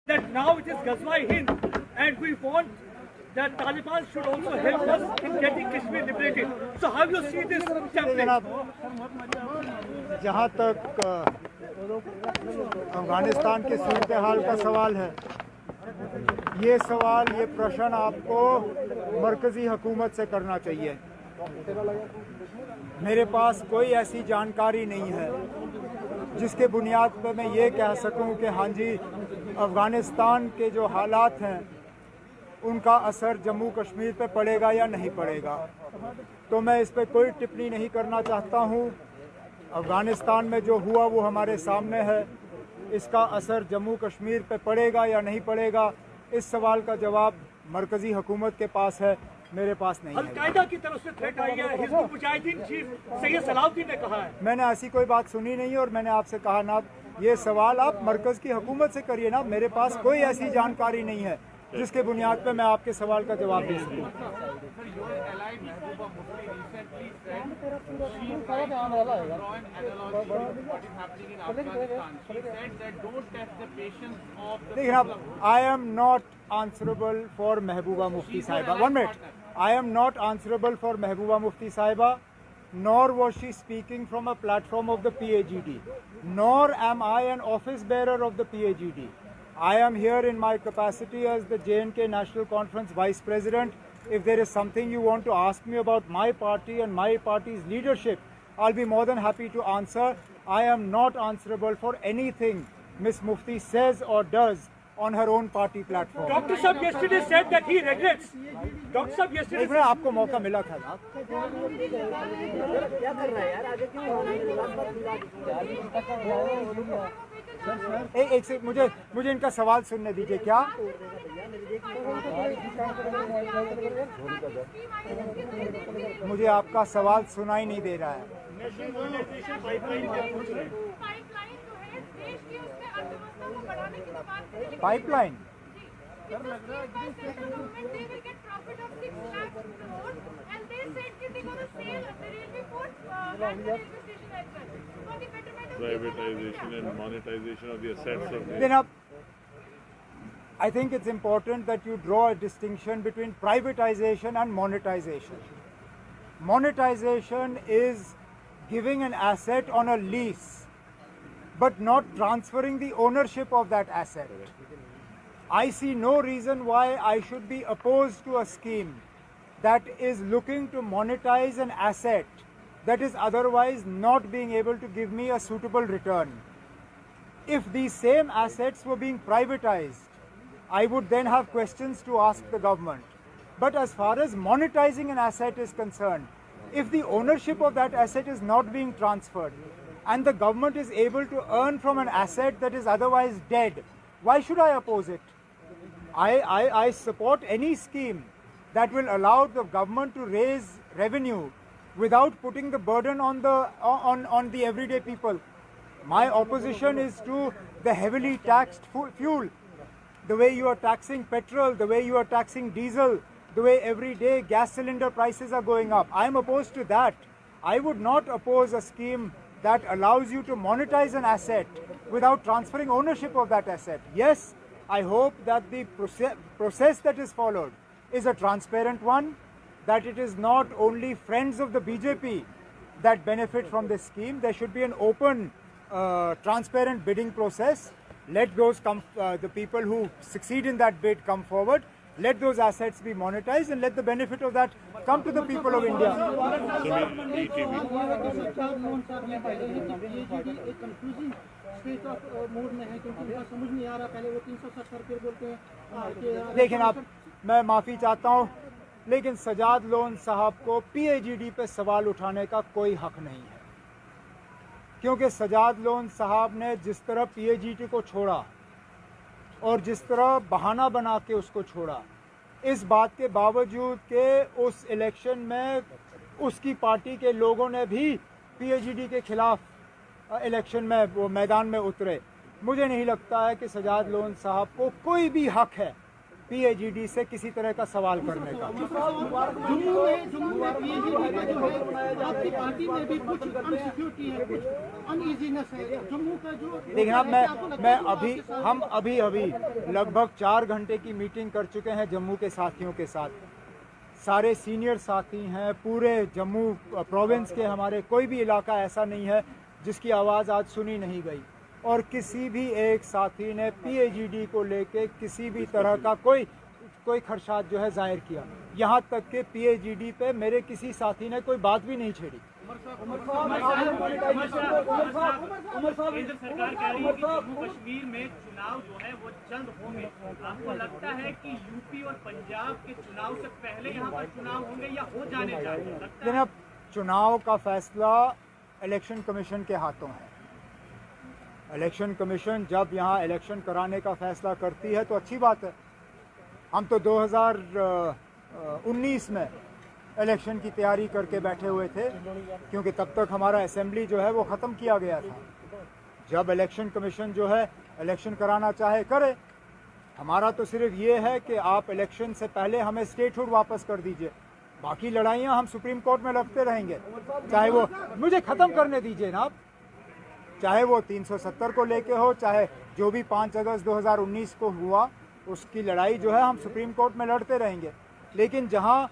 That now it is Ghazwa Hind, and we want that Taliban should also help us in getting Kashmir liberated. So how you see this template? जहाँ तक अफगानिस्तान के सूरत हाल का सवाल है, ये प्रश्न आपको मरकज़ी हुकूमत से करना चाहिए। मेरे पास कोई ऐसी जानकारी नहीं है जिसके बुनियाद पर मैं ये कह सकूं कि हाँ जी, अफ़गानिस्तान के जो हालात हैं उनका असर जम्मू कश्मीर पे पड़ेगा या नहीं पड़ेगा। तो मैं इस पर कोई टिप्पणी नहीं करना चाहता हूँ। अफ़गानिस्तान में जो हुआ वो हमारे सामने है। इसका असर जम्मू कश्मीर पे पड़ेगा या नहीं पड़ेगा, इस सवाल का जवाब मरकज़ी हुकूमत के पास है, मेरे पास नहीं है। अल-कायदा की तरफ से थ्रेट आई है, हिज़्बुल मुजाहिदीन चीफ सैयद सलाहुद्दीन ने कहा है। मैंने ऐसी कोई बात सुनी नहीं और मैंने आपसे कहा ना, ये सवाल आप मरकज़ की हुकूमत से करिए ना। मेरे पास कोई ऐसी जानकारी नहीं है जिसके बुनियाद पे मैं आपके सवाल का जवाब दे सकूं। देखिए अब, I am not answerable for Mehbooba Mufti Sahiba. 1 minute. I am not answerable for Mehbooba Mufti Sahiba, nor was she speaking from a platform of the PAGD, nor am I an office bearer of the PAGD. I am here in my capacity as the J&K National Conference Vice President. If there is something you want to ask me about my party and my party's leadership, I'll be more than happy to answer. I am not answerable for anything Miss Mufti says or does on her own party platform. Dr. Saab yesterday said that he regrets. Dr. Saab yesterday said आपको मौका मिला था ना। एक से मुझे इनका सवाल सुनने दीजिए। क्या मुझे आपका सवाल सुनाई नहीं दे रहा है। Pipeline privatization and monetization of the assets of the... Then I think it's important that you draw a distinction between privatization and monetization. Monetization is giving an asset on a lease, but not transferring the ownership of that asset. I see no reason why I should be opposed to a scheme that is looking to monetize an asset that is otherwise not being able to give me a suitable return. If these same assets were being privatized, I would then have questions to ask the government. But as far as monetizing an asset is concerned, if the ownership of that asset is not being transferred and the government is able to earn from an asset that is otherwise dead, why should I oppose it? I support any scheme that will allow the government to raise revenue without putting the burden on the everyday people. My opposition is to the heavily taxed fuel, the way you are taxing petrol, the way you are taxing diesel, the way every day gas cylinder prices are going up. I am opposed to that. I would not oppose a scheme that allows you to monetize an asset without transferring ownership of that asset. Yes, I hope that the process that is followed is a transparent one, that it is not only friends of the BJP that benefit from this scheme. There should be an open, transparent bidding process. Let those the people who succeed in that bid come forward. Let those assets be monetized and let the benefit of that come to the people of India. लेकिन आप, मैं माफ़ी चाहता हूँ, लेकिन Sajjad loan साहब को PAGD पे सवाल उठाने का कोई हक नहीं है, क्योंकि सजाद लोन साहब ने जिस तरह PAGD को छोड़ा और जिस तरह बहाना बना के उसको छोड़ा, इस बात के बावजूद कि उस इलेक्शन में उसकी पार्टी के लोगों ने भी PAGD के खिलाफ इलेक्शन में वो मैदान में उतरे, मुझे नहीं लगता है कि सजाद लोन साहब को कोई भी हक है PAGD से किसी तरह का सवाल करने का। जम्मू में PAGD का जो है आपकी पार्टी में भी कुछ अनसिक्योरिटी है, कुछ अनईजीनेस है जम्मू का जो। लेकिन अब हम अभी लगभग 4 घंटे की मीटिंग कर चुके हैं जम्मू के साथियों के साथ। सारे सीनियर साथी हैं, पूरे जम्मू प्रोविंस के हमारे, कोई भी इलाका ऐसा नहीं है जिसकी आवाज़ आज सुनी नहीं गई। और किसी भी एक साथी ने PAGD को लेके किसी भी तरह का कोई खदशात जो है जाहिर किया। यहाँ तक कि PAGD पे मेरे किसी साथी ने कोई बात भी नहीं छेड़ी। केंद्र सरकार कह रही है कि जम्मू कश्मीर में चुनाव जो है वो जल्द होंगे। आपको लगता है कि यूपी और पंजाब के चुनाव से पहले यहाँ पर चुनाव होंगे या हो जाने चाहिए? जनाब, चुनाव का फैसला इलेक्शन कमीशन के हाथों है। इलेक्शन कमीशन जब यहाँ इलेक्शन कराने का फैसला करती है तो अच्छी बात है। हम तो 2019 में इलेक्शन की तैयारी करके बैठे हुए थे, क्योंकि तब तक हमारा असेंबली जो है वो ख़त्म किया गया था। जब इलेक्शन कमीशन जो है इलेक्शन कराना चाहे करे। हमारा तो सिर्फ ये है कि आप इलेक्शन से पहले हमें स्टेटहुड वापस कर दीजिए, बाकी लड़ाइयाँ हम सुप्रीम कोर्ट में लड़ते रहेंगे। चाहे वो, मुझे ख़त्म करने दीजिए ना आप, चाहे वो 370 को लेके हो, चाहे जो भी 5 अगस्त 2019 को हुआ उसकी लड़ाई जो है हम सुप्रीम कोर्ट में लड़ते रहेंगे। लेकिन जहाँ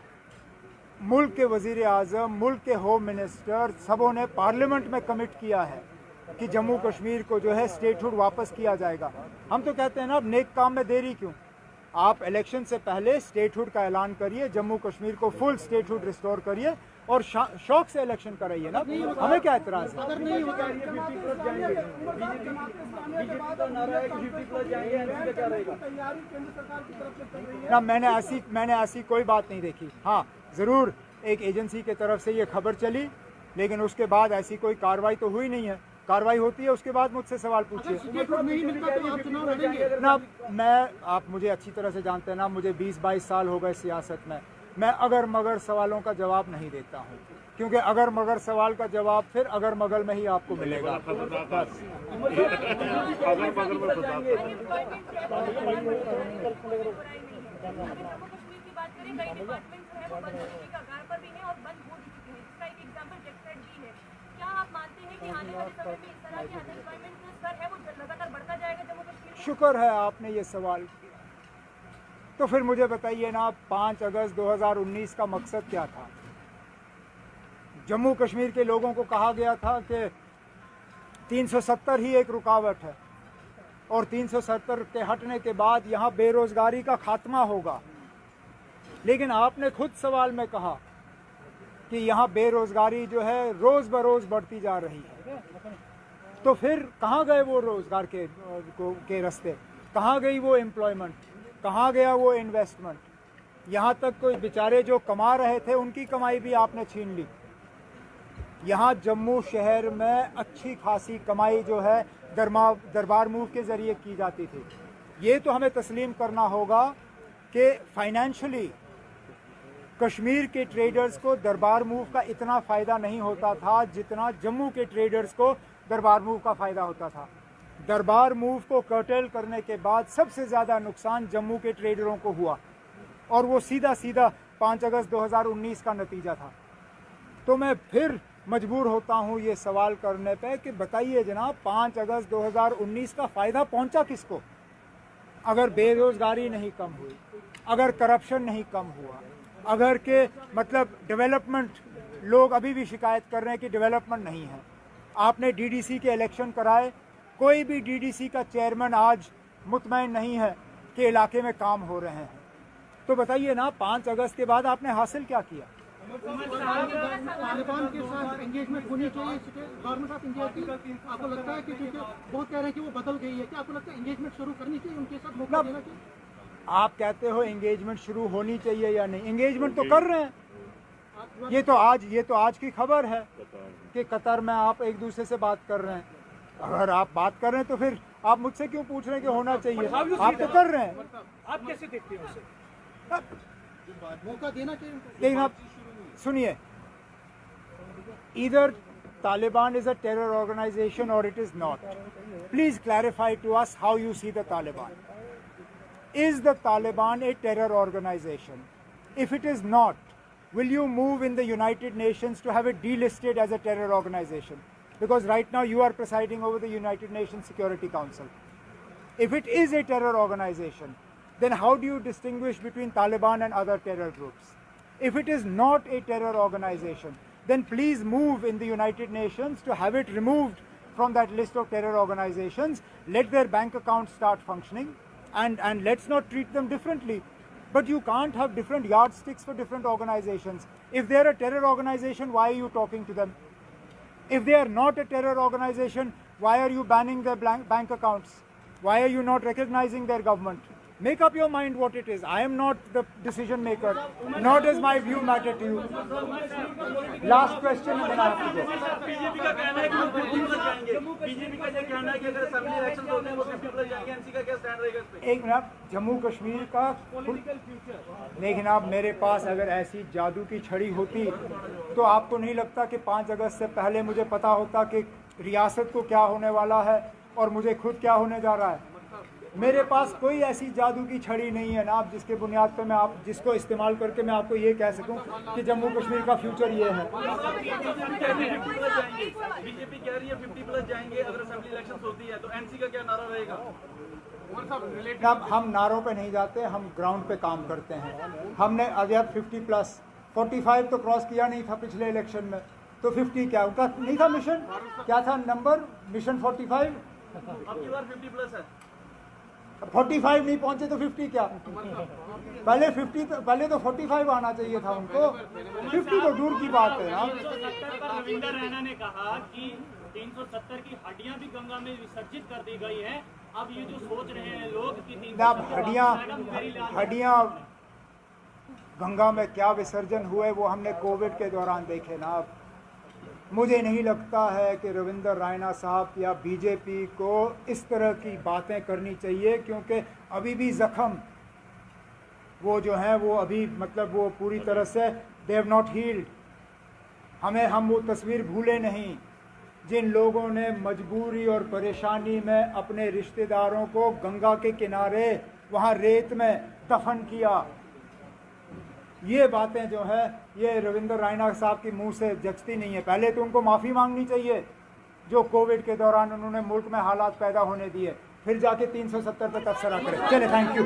मुल्क के वज़ीर आज़म, मुल्क के होम मिनिस्टर सबों ने पार्लियामेंट में कमिट किया है कि जम्मू कश्मीर को जो है स्टेटहुड वापस किया जाएगा, हम तो कहते हैं ना, अब नेक काम में देरी क्यों। आप इलेक्शन से पहले स्टेटहुड का ऐलान करिए, जम्मू कश्मीर को फुल स्टेटहुड रिस्टोर करिए और शौक से इलेक्शन कराइए ना, हमें क्या एतराज़ है। अगर नहीं होगा ना, मैंने ऐसी कोई बात नहीं देखी। हाँ, ज़रूर एक एजेंसी के तरफ से ये खबर चली, लेकिन उसके बाद ऐसी कोई कार्रवाई तो हुई नहीं है। कार्रवाई होती है उसके बाद मुझसे सवाल पूछिए ना। आप मुझे अच्छी तरह से जानते हैं ना, मुझे 20-22 साल हो गए सियासत में। मैं अगर मगर सवालों का जवाब नहीं देता हूँ, क्योंकि अगर मगर सवाल का जवाब फिर अगर मगर में ही आपको मिलेगा। बस शुक्र है आपने ये सवाल किया। तो फिर मुझे बताइए ना, 5 अगस्त 2019 का मकसद क्या था? जम्मू कश्मीर के लोगों को कहा गया था कि 370 ही एक रुकावट है और 370 के हटने के बाद यहाँ बेरोजगारी का खात्मा होगा। लेकिन आपने खुद सवाल में कहा कि यहाँ बेरोजगारी जो है रोज़ बरोज़ बढ़ती जा रही है। तो फिर कहाँ गए वो रोज़गार के रास्ते? कहाँ गई वो एम्प्लॉयमेंट? कहाँ गया वो इन्वेस्टमेंट? यहाँ तक कोई बेचारे जो कमा रहे थे उनकी कमाई भी आपने छीन ली। यहाँ जम्मू शहर में अच्छी खासी कमाई जो है दरबार मूव के ज़रिए की जाती थी। ये तो हमें तस्लीम करना होगा कि फाइनेंशियली कश्मीर के ट्रेडर्स को दरबार मूव का इतना फ़ायदा नहीं होता था जितना जम्मू के ट्रेडर्स को दरबार मूव का फ़ायदा होता था। दरबार मूव को कर्टेल करने के बाद सबसे ज़्यादा नुकसान जम्मू के ट्रेडरों को हुआ और वो सीधा 5 अगस्त 2019 का नतीजा था। तो मैं फिर मजबूर होता हूँ ये सवाल करने पे कि बताइए जनाब, 5 अगस्त 2019 का फ़ायदा पहुँचा किसको? अगर बेरोज़गारी नहीं कम हुई, अगर करप्शन नहीं कम हुआ, अगर के मतलब डेवलपमेंट, लोग अभी भी शिकायत कर रहे हैं कि डेवलपमेंट नहीं है। आपने DDC के इलेक्शन कराए, कोई भी DDC का चेयरमैन आज मुतमईन नहीं है कि इलाके में काम हो रहे हैं। तो बताइए ना, 5 अगस्त के बाद आपने हासिल क्या किया? तालिबान के साथ एंगेजमेंट होनी चाहिए गवर्नमेंट ऑफ इंडिया की। आपको लगता है कि क्योंकि बहुत कह रहे हैं कि वो बदल गई है, क्या आपको लगता है एंगेजमेंट शुरू करनी चाहिए, उनके साथ मौका देना चाहिए? आप कहते हो एंगेजमेंट शुरू होनी चाहिए या नहीं? एंगेजमेंट तो कर रहे हैं। ये तो आज की खबर है कि कतर में आप एक दूसरे से बात कर रहे हैं। अगर आप बात कर रहे हैं तो फिर आप मुझसे क्यों पूछ रहे हैं कि होना चाहिए? आप तो कर रहे हैं। आप कैसे देखते हैं उसे? मौका देना चाहिए। लेकिन आप सुनिए, either Taliban is a terror organization or it is not. Please clarify to us how you see the Taliban. is the Taliban a terror organization? If it is not, will you move in the United Nations to have it delisted as a terror organization? Because right now you are presiding over the United Nations Security Council. If it is a terror organization, then how do you distinguish between Taliban and other terror groups? If it is not a terror organization, then please move in the United Nations to have it removed from that list of terror organizations. Let their bank accounts start functioning, and let's not treat them differently. But you can't have different yardsticks for different organizations. If they're a terror organization, why are you talking to them? If they are not a terror organization, why are you banning their bank accounts? Why are you not recognizing their government? Make up your mind what it is. I am not the decision maker, nor does my view matter to you. Last question and then I have to go. BJP का कहना है कि वो 50 plus जाएंगे। BJP का ये कहना है कि अगर असेंबली इलेक्शन होते हैं वो 50 प्लस जाएंगे। एनसी का क्या स्टैंड रहेगा इस पे? एक मिनट, जम्मू कश्मीर का पॉलिटिकल फ्यूचर। लेकिन अब मेरे पास अगर ऐसी जादू की छड़ी होती तो आपको नहीं लगता कि 5 अगस्त से पहले मुझे पता होता कि रियासत को क्या होने वाला है और मुझे खुद क्या होने जा रहा है? मेरे पास कोई ऐसी जादू की छड़ी नहीं है ना, आप जिसके बुनियाद पर मैं आप जिसको इस्तेमाल करके मैं आपको ये कह सकूं कि जम्मू कश्मीर का फ्यूचर ये है। बीजेपी कह रही है 50 प्लस जाएंगे अगर असेंबली इलेक्शन होती है, तो एनसी का क्या नारा रहेगा? अब हम नारों पे नहीं जाते, हम ग्राउंड पे काम करते हैं। हमने अभी 50 प्लस 45 तो क्रॉस किया नहीं था पिछले इलेक्शन में, तो 50 क्या उनका नहीं था मिशन? क्या था नंबर? मिशन 45। अब की बार 50 प्लस है। 45 नहीं पहुंचे तो 50 क्या? पहले 45 आना चाहिए था उनको। 50 तो दूर की बात है ना। 370 पर रविंदर रैना ने कहा कि 370 की हड्डियां भी गंगा में विसर्जित कर दी गई है। अब ये जो सोच रहे हैं लोग कि 370 हड्डियां गंगा में क्या विसर्जन हुए वो हमने कोविड के दौरान देखे ना। मुझे नहीं लगता है कि रविंदर रैना साहब या बीजेपी को इस तरह की बातें करनी चाहिए, क्योंकि अभी भी जख्म वो जो हैं वो अभी मतलब वो पूरी तरह से दे हैव नॉट हील्ड। हम वो तस्वीर भूले नहीं जिन लोगों ने मजबूरी और परेशानी में अपने रिश्तेदारों को गंगा के किनारे वहाँ रेत में दफन किया। ये बातें जो है ये रविंदर रैना साहब की मुंह से जचती नहीं है। पहले तो उनको माफ़ी मांगनी चाहिए जो कोविड के दौरान उन्होंने मुल्क में हालात पैदा होने दिए, फिर जाके 370 पे तबसरा करें। चले, थैंक यू।